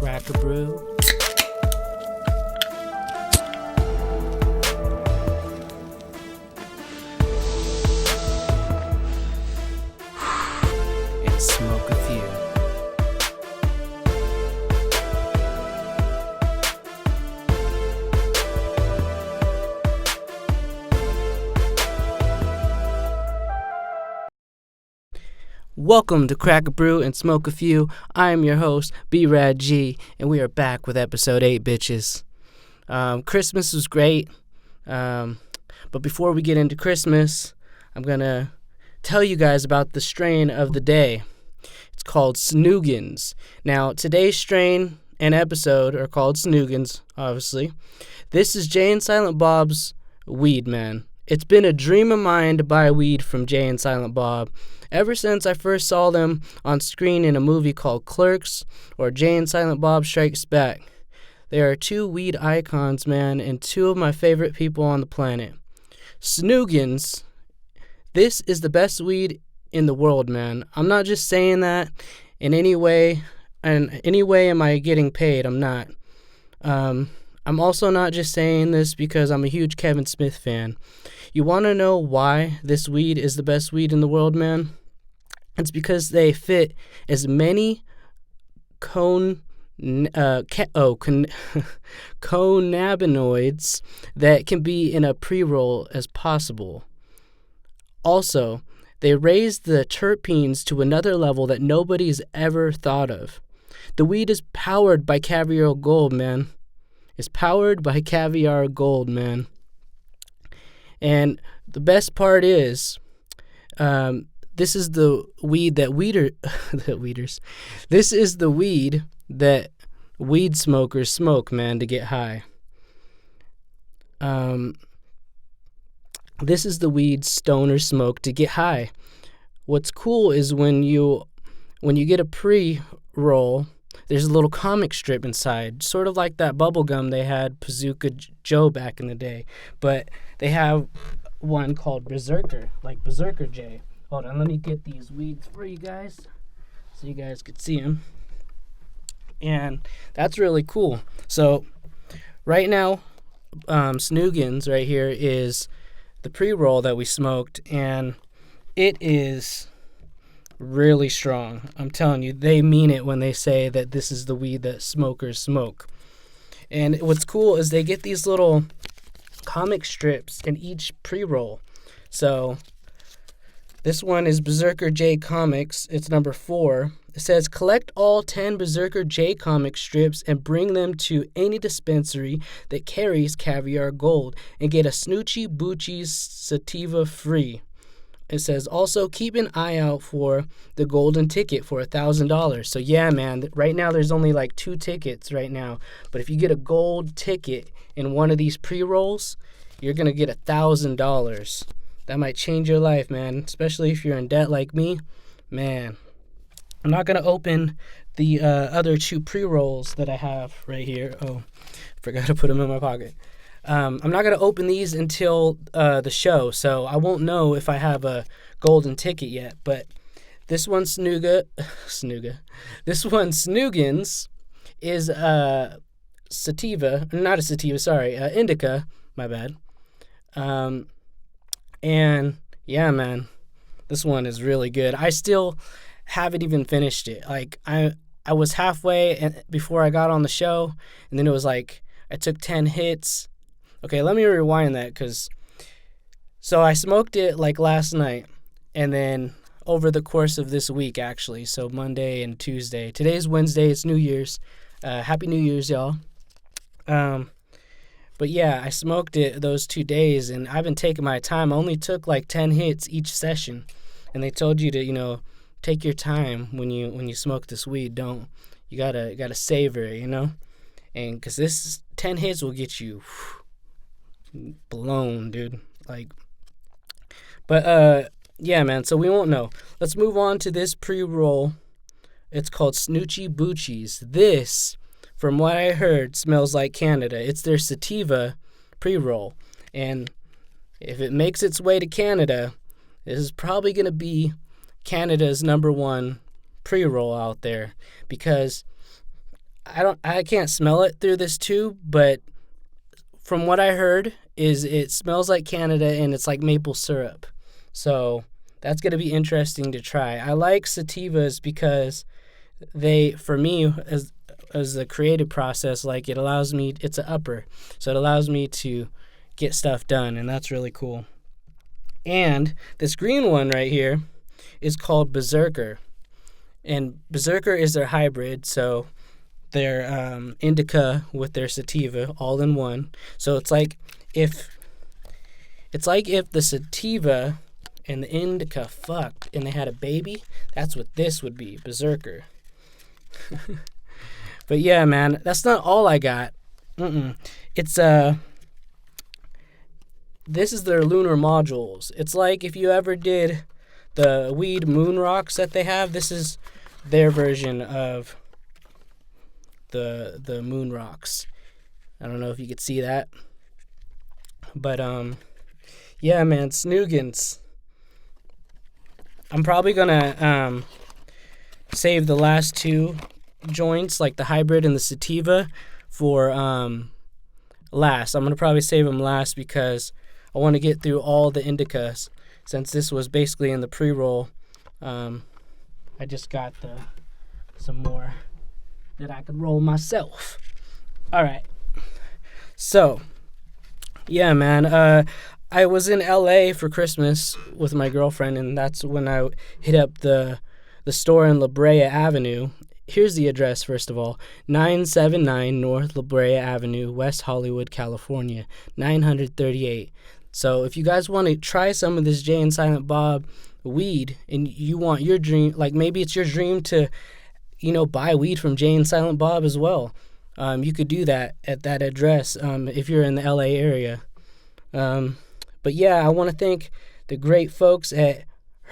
crack a brew. And smoke a few. Welcome to Crack a Brew and Smoke a Few. I am your host, B-Rad G, and we are back with episode 8, bitches. Christmas was great, but before we get into Christmas, I'm going to tell you guys about the strain of the day. It's called Snoogans. Now, today's strain and episode are called Snoogans, obviously. This is Jay and Silent Bob's weed, man. It's been a dream of mine to buy weed from Jay and Silent Bob ever since I first saw them on screen in a movie called Clerks or Jay and Silent Bob Strikes Back. They are two weed icons, man, and two of my favorite people on the planet. Snoogans, this is the best weed in the world, man. I'm not just saying that in any way, and any way am I getting paid. I'm not. I'm also not just saying this because I'm a huge Kevin Smith fan. You want to know why this weed is the best weed in the world, man? It's because they fit as many cannabinoids that can be in a pre-roll as possible. Also, they raise the terpenes to another level that nobody's ever thought of. The weed is powered by caviar gold, man. It's powered by caviar gold, man. And the best part is, this is the weed that This is the weed that weed smokers smoke, man, to get high. This is the weed stoners smoke to get high. What's cool is when you get a pre-roll, there's a little comic strip inside, sort of like that bubble gum they had Bazooka Joe back in the day. But they have one called Berserker, like Berserker J. Hold on, let me get these weeds for you guys so you guys could see them. And that's really cool. So right now, Snoogans right here is the pre-roll that we smoked, and it is really strong. I'm telling you, they mean it when they say that this is the weed that smokers smoke. And what's cool is they get these little comic strips in each pre-roll. So this one is Berserker J Comics. It's number 4. It says, collect all 10 Berserker J comic strips and bring them to any dispensary that carries caviar gold and get a Snoochie Boochie's sativa free. It says, also keep an eye out for the golden ticket for $1,000. So yeah, man, right now there's only like 2 tickets right now. But if you get a gold ticket in one of these pre-rolls, you're going to get $1,000. That might change your life, man, especially if you're in debt like me. Man, I'm not going to open the other 2 pre-rolls that I have right here. Oh, forgot to put them in my pocket. I'm not going to open these until the show, so I won't know if I have a golden ticket yet. But this one, Snoogans, is sativa, not a sativa, sorry, indica, my bad. And yeah, man, this one is really good. I still haven't even finished it. Like I was halfway before I got on the show, and then it was like I took 10 hits. Okay, let me rewind that, so I smoked it like last night, and then over the course of this week, actually, so Monday and Tuesday. Today's Wednesday, it's New Year's. Happy New Year's, y'all. But yeah, I smoked it those 2 days, and I've been taking my time. I only took like 10 hits each session, and they told you to, take your time when you smoke this weed. You gotta savor it, and because this 10 hits will get you blown, dude. Yeah, man. So we won't know. Let's move on to this pre-roll. It's called Snoochie Boochies. This, from what I heard, smells like Canada. It's their sativa pre-roll. And if it makes its way to Canada, this is probably going to be Canada's #1 pre-roll out there, because I can't smell it through this tube, but from what I heard is it smells like Canada and it's like maple syrup. So that's going to be interesting to try. I like sativas because for me, as the creative process, like it allows me, it's an upper. So it allows me to get stuff done, and that's really cool. And this green one right here is called Berserker. And Berserker is their hybrid, so their indica with their sativa all in one. So it's like if the sativa and the indica fucked and they had a baby, that's what this would be, Berserker. But yeah, man, that's not all I got. It's this is their lunar modules. It's like if you ever did the weed moon rocks that they have, this is their version of the moon rocks. I don't know if you could see that. But yeah, man, Snoogans. I'm probably gonna save the last two joints, like the hybrid and the sativa, for last. I'm gonna probably save them last because I want to get through all the indicas. Since this was basically in the pre-roll, I just got some more that I could roll myself. All right. So, yeah, man. I was in LA for Christmas with my girlfriend, and that's when I hit up the store in La Brea Avenue. Here's the address, first of all. 979 North La Brea Avenue, West Hollywood, California, 938. So if you guys want to try some of this Jay and Silent Bob weed, and you want your dream, like maybe it's your dream to, buy weed from Jay and Silent Bob as well, you could do that at that address if you're in the LA area. But yeah, I want to thank the great folks at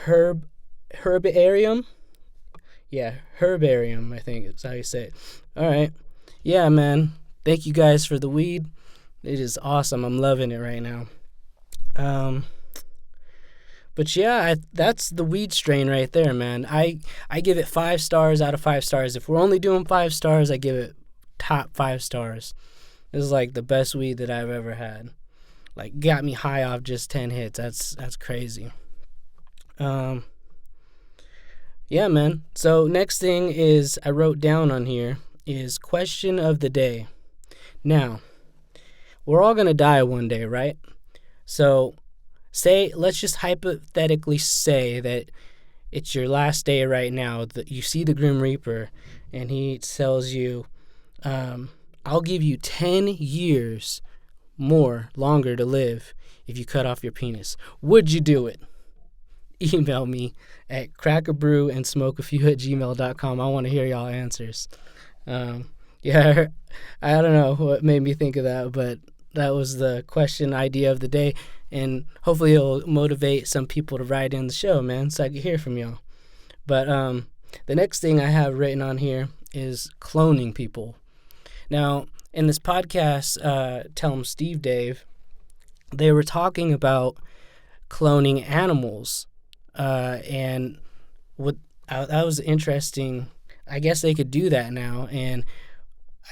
Herbarium. Yeah, Herbarium, I think is how you say it. All right. Yeah, man. Thank you guys for the weed. It is awesome. I'm loving it right now. But yeah, that's the weed strain right there, man. I give it 5 stars out of 5 stars. If we're only doing 5 stars, I give it top 5 stars. This is like the best weed that I've ever had. Like, got me high off just 10 hits. That's crazy. Yeah, man. So next thing is I wrote down on here is question of the day. Now, we're all gonna die one day, right? So let's just hypothetically say that it's your last day right now, that you see the Grim Reaper and he tells you, I'll give you 10 years longer to live if you cut off your penis. Would you do it? Email me at crackabrewandSmokeAFew@gmail.com. I want to hear y'all answers. Yeah, I don't know what made me think of that, but that was the question idea of the day, and hopefully it'll motivate some people to write in the show, man, so I can hear from y'all. But the next thing I have written on here is cloning people. Now, in this podcast, Tell 'em Steve Dave, they were talking about cloning animals, and that was interesting. I guess they could do that now, and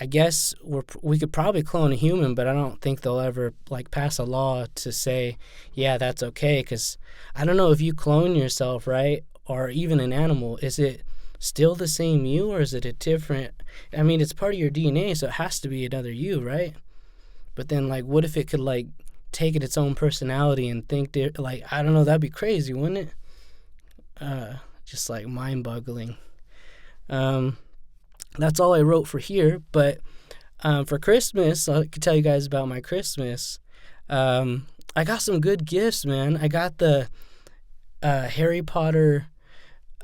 I guess we could probably clone a human, but I don't think they'll ever pass a law to say, yeah, that's okay, because I don't know if you clone yourself, right, or even an animal, is it still the same you, or is it a different? I mean, it's part of your DNA, so it has to be another you, right? But then, what if it could take it its own personality and think I don't know, that'd be crazy, wouldn't it? Just mind-boggling. That's all I wrote for here, but for Christmas, I could tell you guys about my Christmas. I got some good gifts, man. I got the Harry Potter,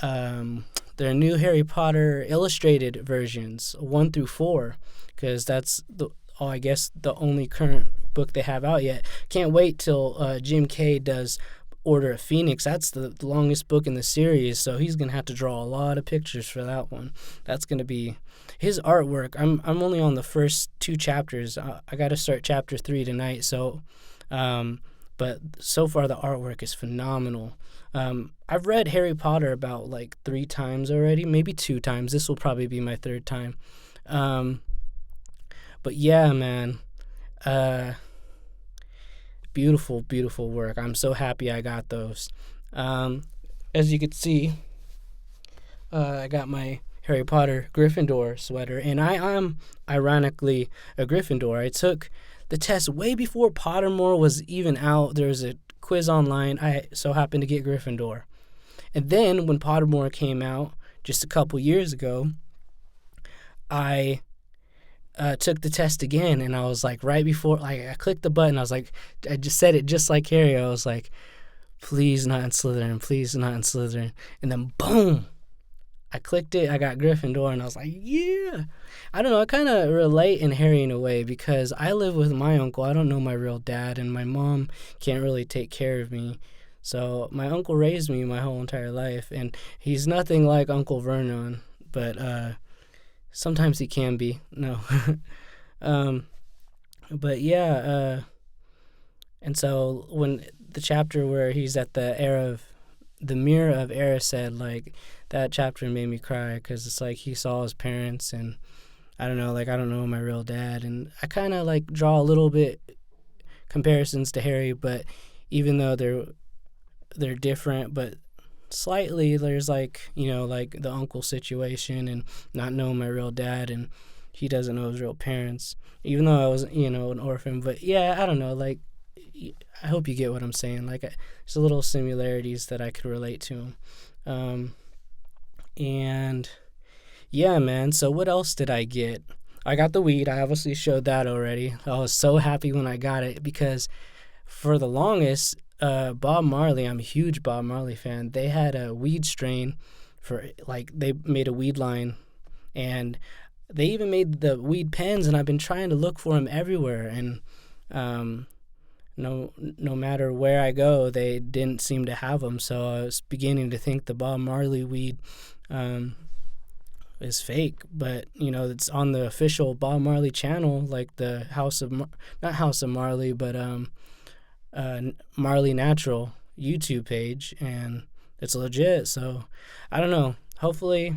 their new Harry Potter illustrated versions, 1 through 4, because that's I guess the only current book they have out yet. Can't wait till Jim Kay does Order of Phoenix. That's the longest book in the series, so he's gonna have to draw a lot of pictures for that one. That's gonna be his artwork. I'm only on the first 2 chapters. I got to start chapter 3 tonight. So, but so far the artwork is phenomenal. I've read Harry Potter about 3 times already, maybe 2 times. This will probably be my 3rd time. Um, but yeah, man, uh, beautiful, beautiful work. I'm so happy I got those. Um, as you could see, I got my Harry Potter Gryffindor sweater, and I am ironically a Gryffindor. I took the test way before Pottermore was even out. There was a quiz online. I so happened to get Gryffindor. And then when Pottermore came out just a couple years ago, I took the test again, and I was like, right before, like, I clicked the button. I was like, I just said it just like Harry. I was like, please not in Slytherin, please not in Slytherin. And then boom, I clicked it. I got Gryffindor, and I was like, yeah. I don't know. I kind of relate in Harry in a way because I live with my uncle. I don't know my real dad, and my mom can't really take care of me. So my uncle raised me my whole entire life, and he's nothing like Uncle Vernon, but sometimes he can be. No. um, but yeah, and so when the chapter where he's at the mirror of Erised, like, that chapter made me cry because it's like he saw his parents, and I don't know, like, I don't know my real dad, and I kind of like draw a little bit comparisons to Harry, but even though they're different, but slightly, there's like, like the uncle situation and not knowing my real dad, and he doesn't know his real parents, even though I was, an orphan. But yeah, I don't know, like, I hope you get what I'm saying. Like, there's little similarities that I could relate to. And yeah, man, so what else did I get? I got the weed. I obviously showed that already. I was so happy when I got it because for the longest, Bob Marley, I'm a huge Bob Marley fan. They had a weed strain for, like, they made a weed line, and they even made the weed pens, and I've been trying to look for them everywhere, and no matter where I go, they didn't seem to have them. So I was beginning to think the Bob Marley weed is fake, but it's on the official Bob Marley channel, like the not House of Marley, but Marley Natural YouTube page, and it's legit. So I don't know. Hopefully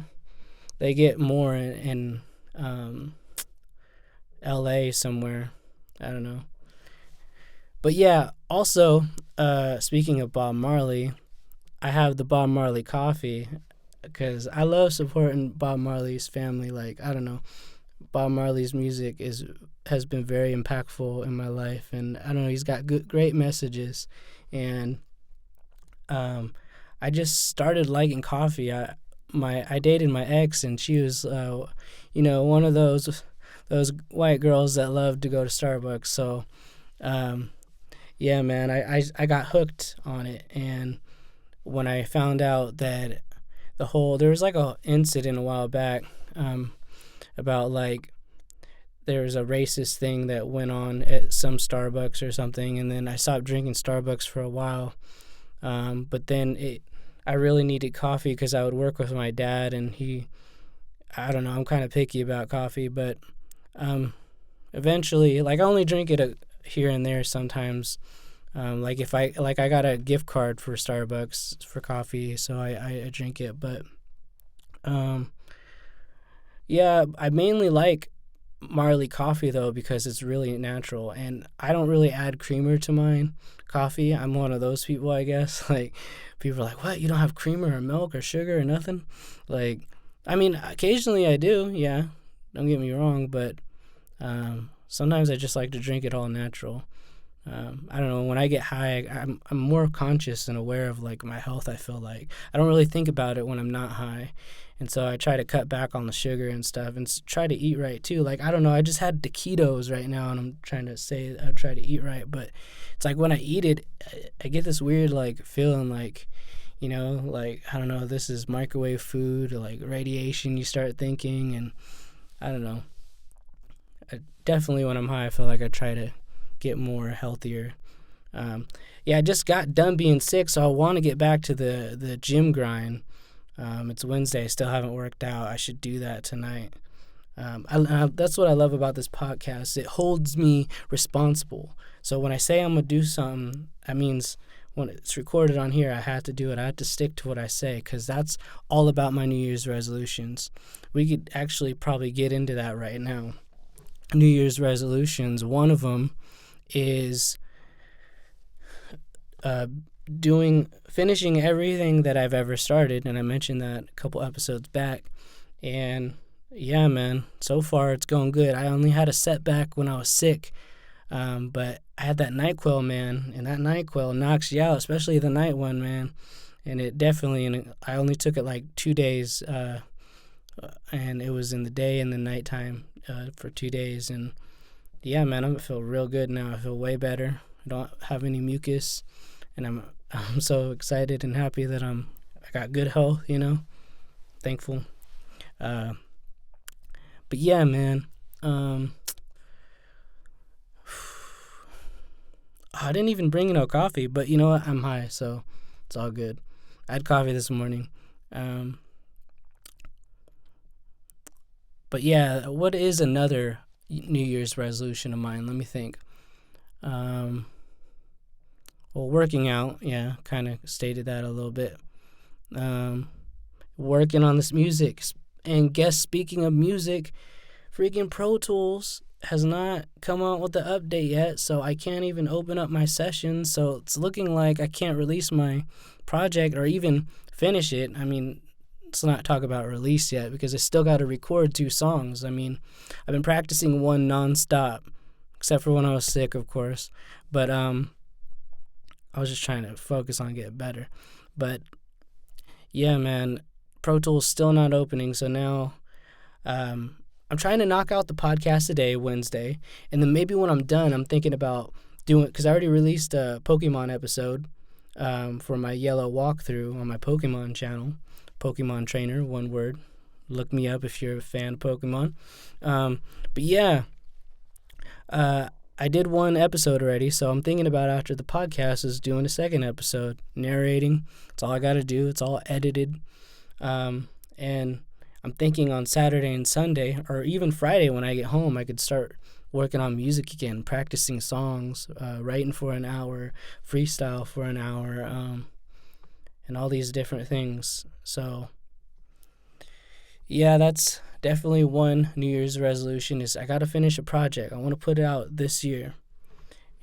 they get more in LA somewhere. I don't know. But yeah, also, speaking of Bob Marley, I have the Bob Marley coffee because I love supporting Bob Marley's family. Like, I don't know, Bob Marley's music has been very impactful in my life, and I don't know, he's got great messages, and I just started liking coffee. I dated my ex, and she was one of those white girls that love to go to Starbucks. So yeah, man, I got hooked on it, and when I found out that there was like a incident a while back about, like, there was a racist thing that went on at some Starbucks or something, and then I stopped drinking Starbucks for a while. But then I really needed coffee because I would work with my dad, and I don't know, I'm kind of picky about coffee, but eventually, like, I only drink it here and there sometimes. Like, if I got a gift card for Starbucks for coffee, so I drink it. But yeah, I mainly like Marley coffee though because it's really natural, and I don't really add creamer to mine coffee. I'm one of those people, I guess. Like, people are like, what, you don't have creamer or milk or sugar or nothing? Like, I mean, occasionally I do, yeah, don't get me wrong, but sometimes I just like to drink it all natural. I don't know, when I get high, I'm more conscious and aware of, like, my health. I feel like I don't really think about it when I'm not high, and so I try to cut back on the sugar and stuff, and try to eat right too. Like, I don't know, I just had taquitos right now, and I'm trying to say I try to eat right, but it's like when I eat it, I get this weird, like, feeling like, like, I don't know, this is microwave food, or like radiation, you start thinking, and I don't know. Definitely when I'm high, I feel like I try to get more healthier. Yeah, I just got done being sick, so I want to get back to the gym grind. It's Wednesday, I still haven't worked out. I should do that tonight. That's what I love about this podcast. It holds me responsible. So when I say I'm gonna do something, that means when it's recorded on here, I had to do it. I had to stick to what I say, because that's all about my New Year's resolutions. We could actually probably get into that right now. New Year's resolutions, one of them is finishing everything that I've ever started, and I mentioned that a couple episodes back. And yeah, man, so far it's going good. I only had a setback when I was sick, but I had that NyQuil, man, and that NyQuil knocks you out, especially the night one, man. And it definitely, and I only took it like 2 days, and it was in the day and the nighttime for 2 days. And yeah, man, I feel real good now. I feel way better. I don't have any mucus, and I'm so excited and happy that I got good health, thankful. But yeah, man, I didn't even bring no coffee, but you know what? I'm high, so it's all good. I had coffee this morning. But yeah, what is another New Year's resolution of mine? Let me think. Well, working out, yeah, kind of stated that a little bit. Working on this music. And guess, speaking of music, freaking Pro Tools has not come out with the update yet, so I can't even open up my sessions. So it's looking like I can't release my project or even finish it. I mean, let's not talk about release yet, because I still got to record 2 songs. I mean, I've been practicing one nonstop, except for when I was sick, of course. But I was just trying to focus on getting better. But yeah, man, Pro Tools still not opening, so now I'm trying to knock out the podcast today, Wednesday, and then maybe when I'm done, I'm thinking about doing, because I already released a Pokemon episode for my yellow walkthrough on my Pokemon channel, Pokemon Trainer, one word. Look me up if you're a fan of Pokemon. But yeah, I did 1 episode already, so I'm thinking about after the podcast is doing a 2nd episode, narrating. It's all I got to do. It's all edited. And I'm thinking on Saturday and Sunday, or even Friday when I get home, I could start working on music again, practicing songs, writing for an hour, freestyle for an hour, and all these different things. So, yeah, that's definitely one New Year's resolution, is I got to finish a project. I want to put it out this year.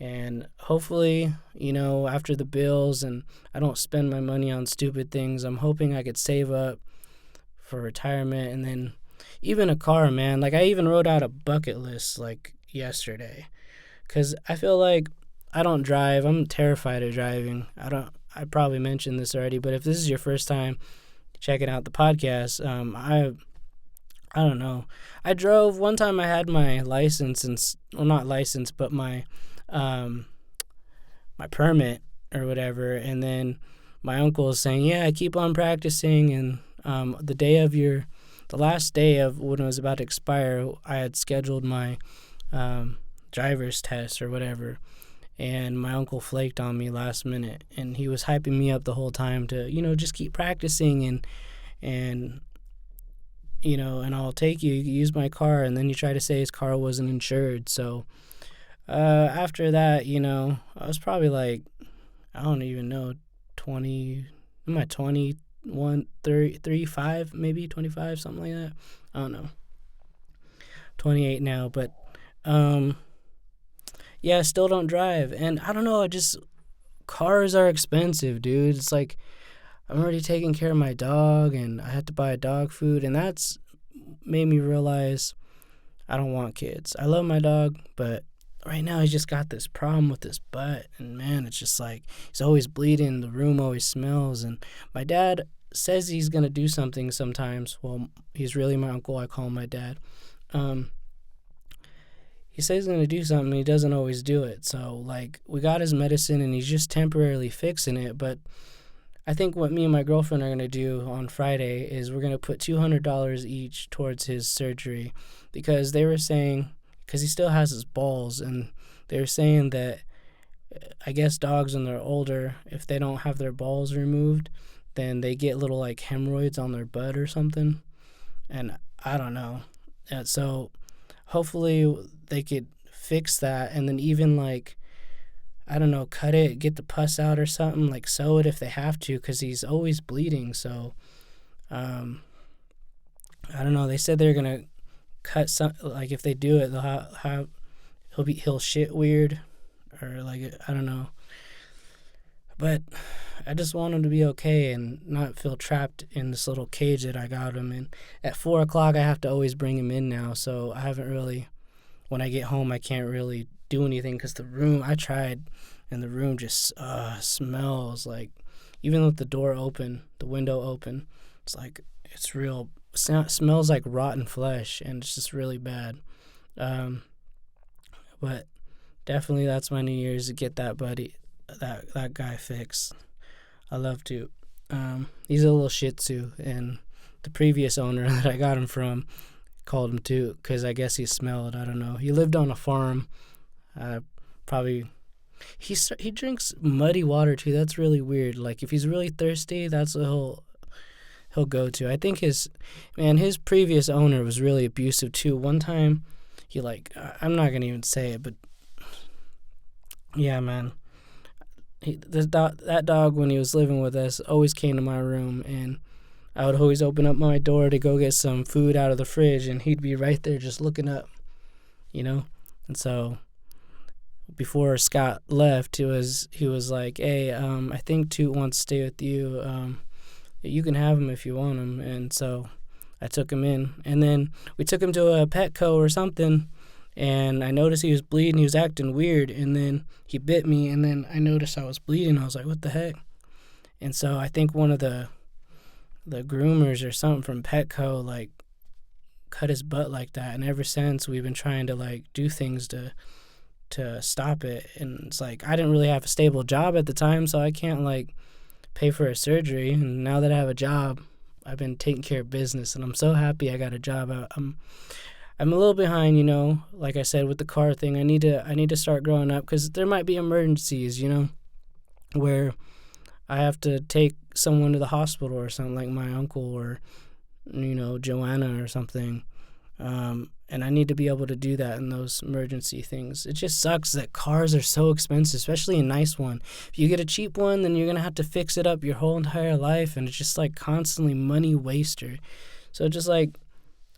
And hopefully, after the bills and I don't spend my money on stupid things, I'm hoping I could save up for retirement, and then even a car, man. Like, I even wrote out a bucket list like yesterday, because I feel like I don't drive. I'm terrified of driving. I probably mentioned this already, but if this is your first time checking out the podcast, I don't know. I drove one time. I had my license, and not license, but my my permit or whatever, and then my uncle was saying, yeah, keep on practicing, and the last day of when it was about to expire, I had scheduled my driver's test or whatever, and my uncle flaked on me last minute, and he was hyping me up the whole time to, just keep practicing, and and I'll take you use my car. And then he tried to say his car wasn't insured. So after that, I was probably like, I don't even know, 20, am I 21, 30, 35, maybe 25, something like that. I don't know. 28 now, but yeah, I still don't drive. And I don't know, cars are expensive, dude. It's like, I'm already taking care of my dog, and I had to buy dog food, and that's made me realize I don't want kids. I love my dog, but right now he's just got this problem with his butt, and man, it's just like he's always bleeding, the room always smells, and my dad says he's going to do something sometimes. Well, he's really my uncle. I call him my dad. He says he's going to do something, and he doesn't always do it. So, like, we got his medicine, and he's just temporarily fixing it, but I think what me and my girlfriend are going to do on Friday is we're going to put $200 each towards his surgery, because they were saying, because he still has his balls, and they were saying that I guess dogs when they're older, if they don't have their balls removed, then they get little like hemorrhoids on their butt or something, and I don't know. And so hopefully they could fix that, and then even like I don't know, cut it, get the pus out or something, like sew it if they have to, because he's always bleeding. So, um, I don't know. They said they're gonna cut some, like if they do it, they'll have he'll shit weird, or like I don't know. But I just want him to be okay and not feel trapped in this little cage that I got him in. At 4 o'clock, I have to always bring him in now, so I haven't really. When I get home, I can't really do anything because the room I tried, and the room just smells like, even with the door open, the window open, it's like it's real. Smells like rotten flesh, and it's just really bad. Um, but definitely, that's my New Year's, to get that guy fixed. I love to. He's a little Shih Tzu, and the previous owner that I got him from called him too, because I guess he smelled. I don't know. He lived on a farm. Probably he drinks muddy water too. That's really weird. Like if he's really thirsty, that's what he'll go to. I think his previous owner was really abusive too. One time, he I'm not gonna even say it, but yeah, man. That dog, when he was living with us, always came to my room, and I would always open up my door to go get some food out of the fridge, and he'd be right there just looking up, you know? And so before Scott left, he was like, hey, I think Toot wants to stay with you. You can have him if you want him. And so I took him in. And then we took him to a Petco or something, and I noticed he was bleeding. He was acting weird, and then he bit me, and then I noticed I was bleeding. I was like, what the heck? And so I think one of the groomers or something from Petco cut his butt like that, and ever since we've been trying to do things to stop it. And it's I didn't really have a stable job at the time, so I can't pay for a surgery. And now that I have a job, I've been taking care of business, and I'm so happy I got a job. I'm a little behind, like I said, with the car thing. I need to start growing up, because there might be emergencies, where I have to take someone to the hospital or something, like my uncle or, Joanna or something. And I need to be able to do that in those emergency things. It just sucks that cars are so expensive, especially a nice one. If you get a cheap one, then you're going to have to fix it up your whole entire life, and it's just constantly money waster. So just I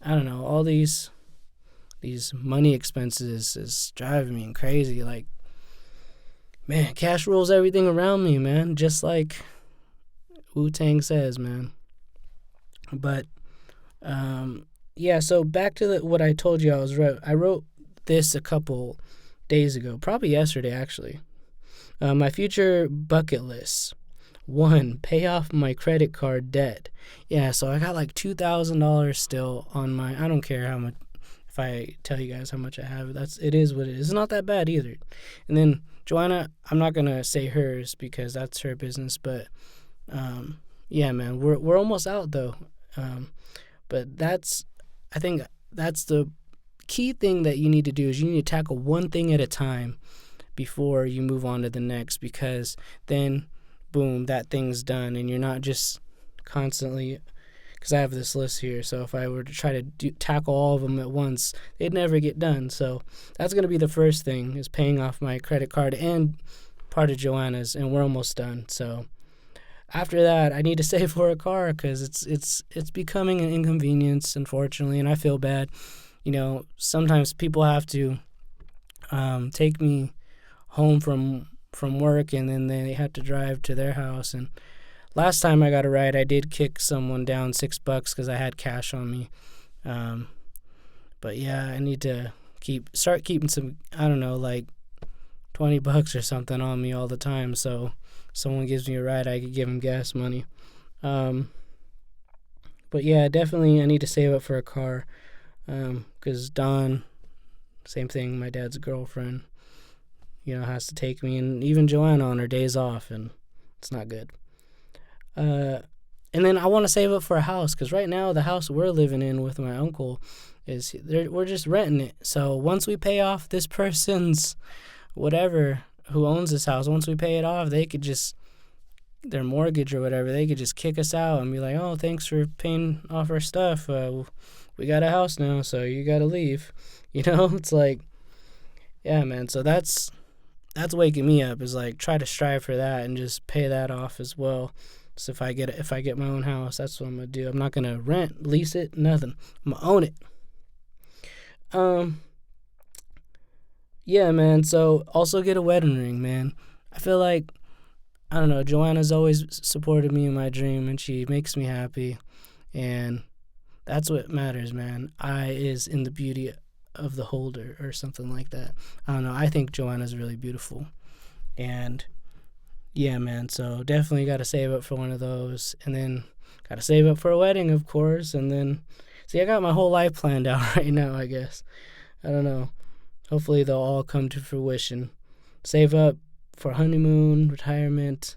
don't know, all these money expenses is driving me crazy. Man, cash rules everything around me, man. Just like Wu-Tang says, man. But, yeah, so back to what I told you I wrote this a couple days ago, probably yesterday, actually. My future bucket list. 1, pay off my credit card debt. Yeah, so I got $2,000 still on my, I don't care how much, if I tell you guys how much I have, it is what it is. It's not that bad either. And then Joanna, I'm not gonna say hers because that's her business, but yeah, man, we're almost out though. But I think that's the key thing that you need to do, is you need to tackle one thing at a time before you move on to the next, because then boom, that thing's done, and you're not just constantly, because I have this list here, so if I were to try to tackle all of them at once, they'd never get done. So that's going to be the first thing, is paying off my credit card and part of Joanna's, and we're almost done. So after that, I need to save for a car, because it's becoming an inconvenience, unfortunately, and I feel bad. Sometimes people have to take me home from work, and then they have to drive to their house. And last time I got a ride, I did kick someone down $6 because I had cash on me. But yeah, I need to start keeping some, I don't know, $20 or something on me all the time, so someone gives me a ride, I could give them gas money. But yeah, definitely I need to save up for a car, because Dawn, same thing, my dad's girlfriend, has to take me, and even Joanna on her days off, and it's not good. And then I want to save up for a house, because right now the house we're living in with my uncle we're just renting it. So once we pay off this person's whatever who owns this house, once we pay it off, they could just, their mortgage or whatever, they could just kick us out and be like, oh, thanks for paying off our stuff. We got a house now, so you got to leave. It's yeah, man. So that's that's waking me up, is like try to strive for that and just pay that off as well. So if I get my own house, that's what I'm gonna do. I'm not gonna rent, lease it, nothing. I'm gonna own it. Yeah, man. So also get a wedding ring, man. I feel like, I don't know, Joanna's always supported me in my dream, and she makes me happy, and that's what matters, man. I is in the beauty of the holder, or something like that. I don't know. I think Joanna's really beautiful, and yeah, man. So definitely got to save up for one of those, and then got to save up for a wedding, of course, and then see, I got my whole life planned out right now, I guess. I don't know. Hopefully they'll all come to fruition. Save up for honeymoon, retirement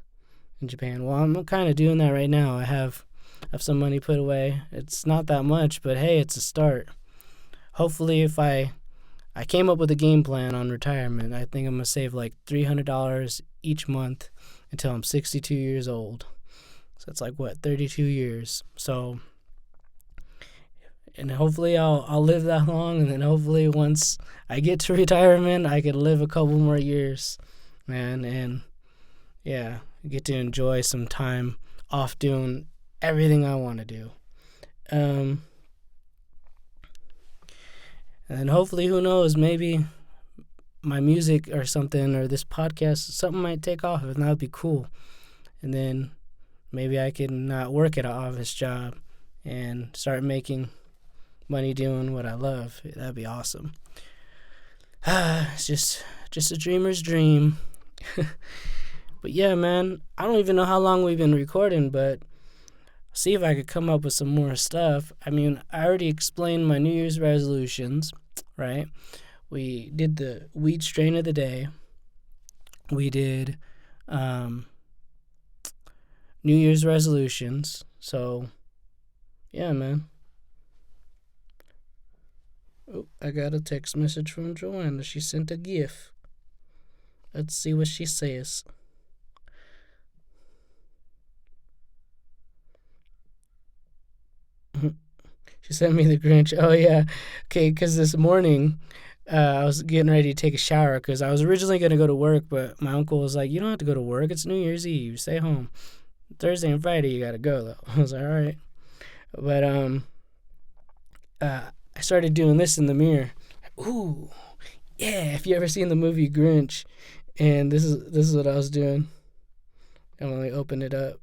in Japan. Well, I'm kind of doing that right now. I have some money put away. It's not that much, but hey, it's a start. Hopefully, if I came up with a game plan on retirement, I think I'm going to save like $300 each month until I'm 62 years old. So it's like, what, 32 years. So, and hopefully I'll live that long, and then hopefully once I get to retirement, I could live a couple more years, man, and yeah, get to enjoy some time off doing everything I want to do. And hopefully, who knows, maybe my music or something, or this podcast, something might take off, and that would be cool. And then maybe I can not work at an office job and start making money doing what I love. That'd be awesome. It's just a dreamer's dream. But yeah, man, I don't even know how long we've been recording, but see if I could come up with some more stuff. I mean, I already explained my New Year's resolutions, right? We did the weed strain of the day. We did New Year's resolutions. So, yeah, man. Oh, I got a text message from Joanna. She sent a GIF. Let's see what she says. She sent me the Grinch. Oh, yeah. Okay, because this morning I was getting ready to take a shower because I was originally going to go to work, but my uncle was like, you don't have to go to work. It's New Year's Eve. Stay home. Thursday and Friday you got to go, though. I was like, all right. But I started doing this in the mirror. Ooh, yeah. If you ever seen the movie Grinch, and this is what I was doing. I'm gonna open it up.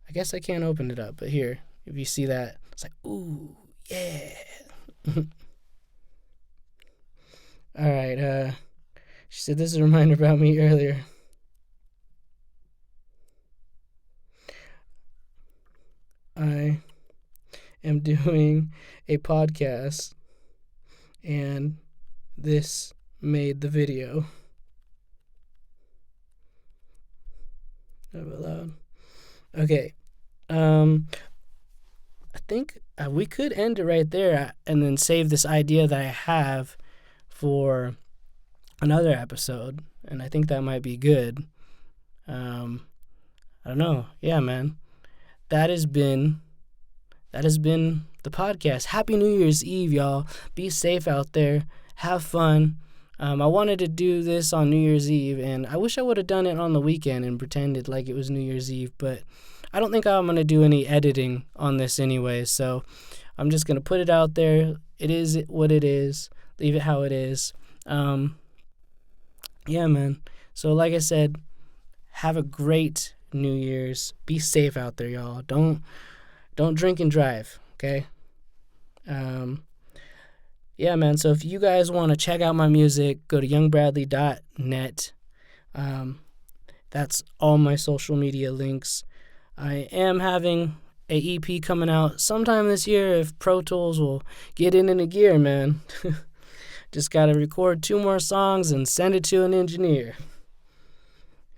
I guess I can't open it up, but here, if you see that, it's like, ooh, yeah. All right. She said this is a reminder about me earlier. I am doing a podcast, and this made the video. Not loud. Okay. I think we could end it right there and then save this idea that I have for another episode, and I think that might be good. I don't know. Yeah, man. That has been the podcast. Happy New Year's Eve, y'all. Be safe out there. Have fun. I wanted to do this on New Year's Eve, and I wish I would have done it on the weekend and pretended like it was New Year's Eve, but I don't think I'm going to do any editing on this anyway, so I'm just going to put it out there. It is what it is. Leave it how it is. Yeah, man. So like I said, have a great New Year's. Be safe out there, y'all. Don't drink and drive, okay? Yeah, man. So if you guys want to check out my music, go to youngbradley.net. That's all my social media links. I am having a EP coming out sometime this year if Pro Tools will get it into gear, man. Just got to record 2 more songs and send it to an engineer.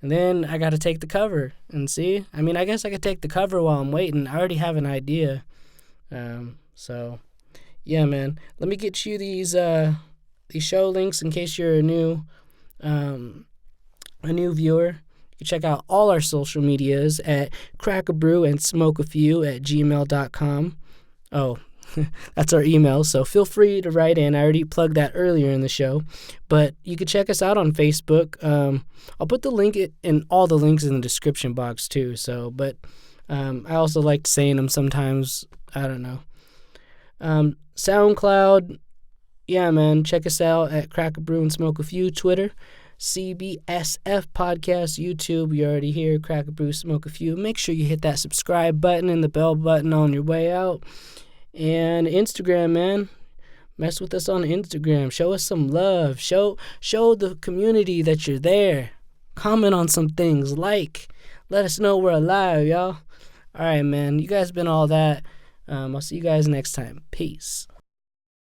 And then I got to take the cover and see. I mean, I guess I could take the cover while I'm waiting. I already have an idea. So, yeah, man. Let me get you these show links in case you're a new viewer. You can check out all our social medias at Crack a Brew and Smoke a Few at gmail.com. Oh, That's our email, so feel free to write in. I already plugged that earlier in the show, but you can check us out on Facebook. I'll put the link in all the links in the description box too. So, but I also like saying them sometimes. I don't know. SoundCloud, yeah, man. Check us out at Crack a Brew and Smoke a Few. Twitter, CBSF Podcast. YouTube, you already hear Crack a Brew, Smoke a Few. Make sure you hit that subscribe button and the bell button on your way out. And Instagram, man. Mess with us on Instagram. Show us some love. Show the community that you're there. Comment on some things. Let us know we're alive, y'all. All right, man. You guys been all that. I'll see you guys next time. Peace.